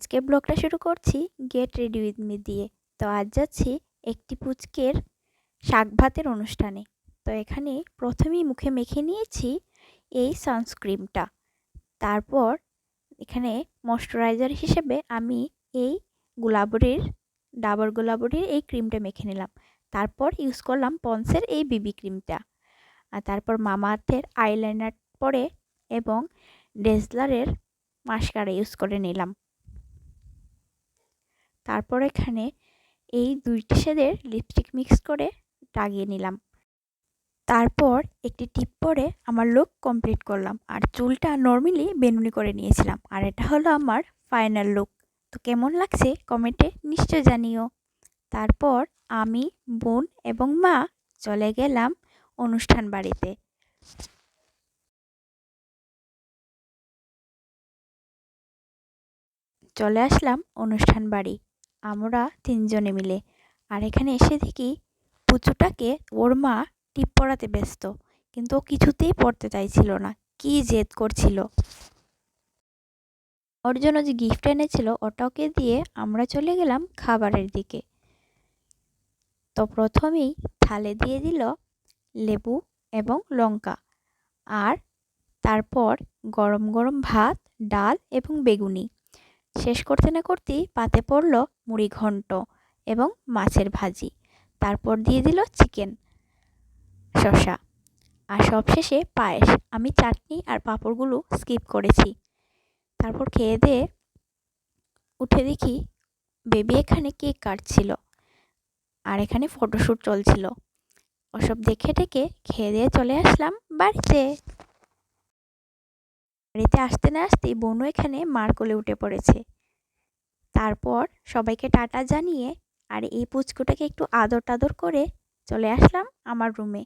আজকে ব্লগটা শুরু করছি গেট রেডি উইথ মি দিয়ে। তো আজ যাচ্ছি একটি পুচকের শাক ভাতের অনুষ্ঠানে। তো এখানে প্রথমেই মুখে মেখে নিয়েছি এই সানস্ক্রিনটা। তারপর এখানে ময়শ্চারাইজার হিসেবে আমি এই ডাবর গুলাবরির এই ক্রিমটা মেখে নিলাম। তারপর ইউজ করলাম পন্সের এই বিবি ক্রিমটা। আর তারপর মামা আর্থের আইলাইনার পরে এবং ডেজলারের মাস্কারা ইউজ করে নিলাম। তারপর এখানে এই দুইটি শেডের লিপস্টিক মিক্স করে লাগিয়ে নিলাম। তারপর একটি টিপ পরে আমার লুক কমপ্লিট করলাম। আর চুলটা নর্মালি বেনুনি করে নিয়েছিলাম। আর এটা হলো আমার ফাইনাল লুক। তো কেমন লাগছে কমেন্টে নিশ্চয় জানিও। তারপর আমি, বোন এবং মা চলে গেলাম অনুষ্ঠান বাড়িতে। চলে আসলাম অনুষ্ঠান বাড়ি আমরা তিনজনে মিলে। আর এখানে এসে দেখি পুচুটাকে ওর মা টিপ পরাতে ব্যস্ত, কিন্তু ও কিছুতেই পড়তে চাইছিল না, কি জেদ করছিল। ওর জন্য যে গিফট এনেছিল ওটাকে দিয়ে আমরা চলে গেলাম খাবারের দিকে। তো প্রথমেই থালে দিয়ে দিল লেবু এবং লঙ্কা, আর তারপর গরম গরম ভাত, ডাল এবং বেগুনি। শেষ করতে না করতেই পাতে পড়ল মুড়ি ঘন্ট এবং মাছের ভাজি। তারপর দিয়ে দিল চিকেন, শসা, আর সবশেষে পায়েস। আমি চাটনি আর পাঁপড়গুলো স্কিপ করেছি। তারপর খেয়ে দিয়ে উঠে দেখি বেবি এখানে কেক কাটছিল আর এখানে ফটোশ্যুট চলছিল। ওসব দেখে টেকে খেয়ে দিয়ে চলে আসলাম বাড়িতে। বাড়িতে আসতে না আসতেই বোনও এখানে মার কোলে উঠে পড়েছে। তারপর সবাইকে টাটা জানিয়ে আর এই পুচকুটাকে একটু আদর টাদর করে চলে আসলাম আমার রুমে।